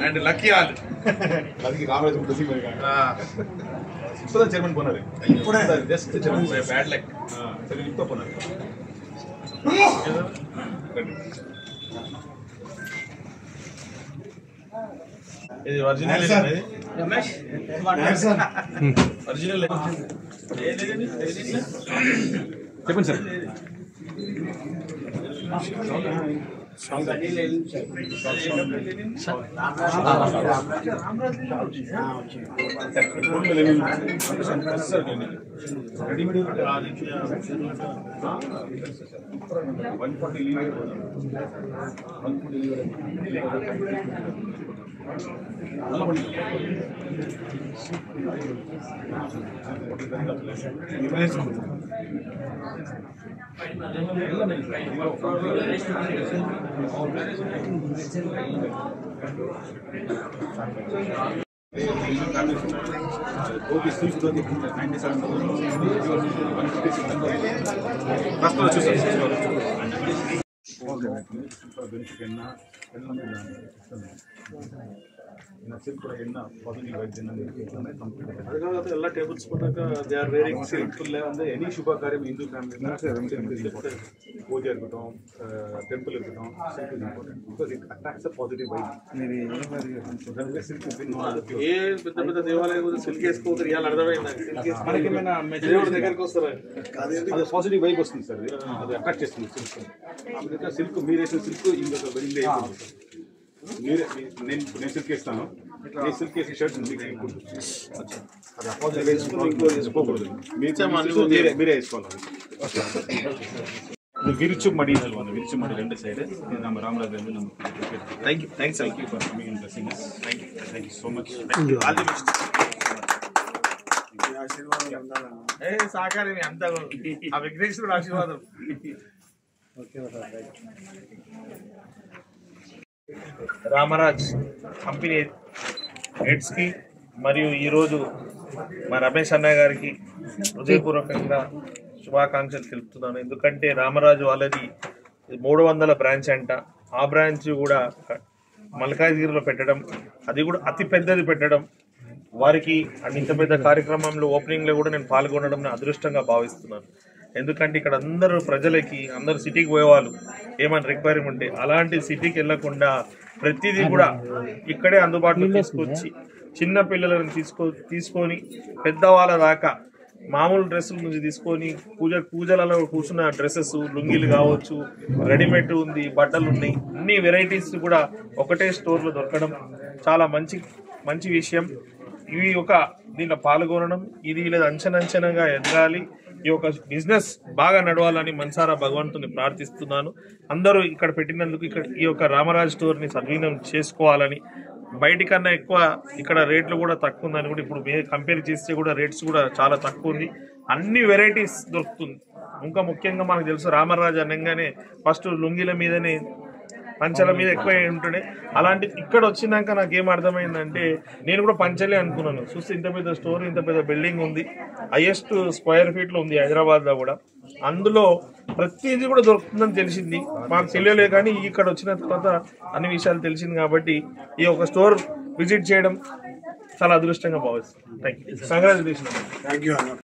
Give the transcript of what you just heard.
And lucky all lucky Congress ఉంటుంది మరి ఇప్పుడు చైర్మన్ పోనారు ఇప్పుడే జస్ట్ చైర్మన్ బ్యాడ్ లక్ సరే ఇప్పుడు పోనారు ఇది ఒరిజినల్ రమేష్ ఒరిజినల్ చెప్పండి సార్ ಎಲ್ಲ ಟೇಬಲ್ಸ್ ಬಂದಾಗ ದೇ ಆರ್ ವೇರಿಂಗ್ ಸಿಲ್ಕ್ வந்து எனி சுப காரியம் இந்து ஃபேமிலி பூஜை இருக்கட்டும் டெம்பிள் இருக்கட்டும் silk is important because it attracts a positive vibe silk ఏ పెద్ద పెద్ద దేవాలయాలు సిల్క్ వేసుకోవద్దు రియాల్ అర్థమైంది సిల్క్ మనకేమైనా దేవుడి దగ్గరికి వస్తారా అది పాజిటివ్ వైబ్ వస్తుంది సార్ అది అట్రాక్ట్ చేస్తుంది సిల్క్ సిల్క్ మీరు వేసిన సిల్క్ ఇంకొక వెళ్ళి నేను సిల్క్ వేస్తాను నేను సిల్క్ వేసిన షర్ట్ మీరే వేసుకోవాలి விரிச்சு மடி சொல்லுவாங்க விரிச்சு மடி ரெண்டு சைடு நம்ம ராமராஜ் வந்து நம்ம thanks for coming and blessing us thank you so much all the best ఆశీర్వాదం ఉండాలి ఏ సాకారమే అంతా ఆ విఘ్నేశ్వరుడు ఆశీర్వాదం ఓకే రామరాజ్ కంపెనీ హెడ్స్ కి మరియు ఈరోజు మా రమేష్ అన్నయ్య గారికి హృదయపూర్వకంగా శుభాకాంక్షలు తెలుపుతున్నాను. ఎందుకంటే రామరాజు వాళ్ళది 300 బ్రాంచ్ అంట. ఆ బ్రాంచ్ కూడా మల్కాజ్గిరిలో పెట్టడం, అది కూడా అతి పెద్దది పెట్టడం, వారికి ఇంత పెద్ద కార్యక్రమంలో ఓపెనింగ్లో కూడా నేను పాల్గొనడం నా అదృష్టంగా భావిస్తున్నాను. ఎందుకంటే ఇక్కడ అందరూ ప్రజలకి అందరూ సిటీకి పోయేవాళ్ళు ఏమైనా రిక్వైర్మెంట్ ఉంటే అలాంటి సిటీకి వెళ్లకుండా ప్రతిదీ కూడా ఇక్కడే అందుబాటులో తీసుకొచ్చి చిన్న పిల్లలను తీసుకొని పెద్దవాళ్ళ దాకా మామూలు డ్రెస్సుల నుంచి తీసుకొని పూజలలో కూర్చున్న డ్రెస్సెస్ లుంగీలు కావచ్చు, రెడీమేడ్ ఉంది, బట్టలు ఉన్నాయి, అన్ని వెరైటీస్ కూడా ఒకటే స్టోర్లో దొరకడం చాలా మంచి విషయం. ఇవి దీంట్లో పాల్గొనడం, ఇది ఇలా అంచనంచనగా ఎదగాలి, ఈ యొక్క బిజినెస్ బాగా నడవాలని మనసారా భగవంతుని ప్రార్థిస్తున్నాను. అందరూ ఇక్కడ పెట్టినందుకు ఈ యొక్క రామరాజ్ స్టోర్ని సద్వినియోగం చేసుకోవాలని, బయటికన్నా ఎక్కువ ఇక్కడ రేట్లు కూడా తక్కువ ఉందని కూడా ఇప్పుడు కంపేర్ చేస్తే కూడా రేట్స్ కూడా చాలా తక్కువ ఉంది. అన్ని వెరైటీస్ దొరుకుతుంది. ఇంకా ముఖ్యంగా మనకు తెలుసు రామరాజ్ అనగానే ఫస్ట్ లుంగిల మీదనే పంచల మీద ఎక్కువ ఉంటుండే. అలాంటి ఇక్కడ వచ్చినాక నాకేం అర్థమైందంటే నేను కూడా పంచలే అనుకున్నాను. చూస్తే ఇంత పెద్ద స్టోర్, ఇంత పెద్ద బిల్డింగ్ ఉంది, హైయెస్ట్ స్క్వేర్ ఫీట్లో ఉంది హైదరాబాద్లో కూడా. అందులో ప్రతిదీ కూడా దొరుకుతుందని తెలిసింది. మాకు తెలియలేదు, కానీ ఇక్కడ వచ్చిన తర్వాత అన్ని విషయాలు తెలిసింది. కాబట్టి ఈ ఒక స్టోర్ విజిట్ చేయడం చాలా అదృష్టంగా భావిస్తాను. Thank you. కంగ్రాచులేషన్.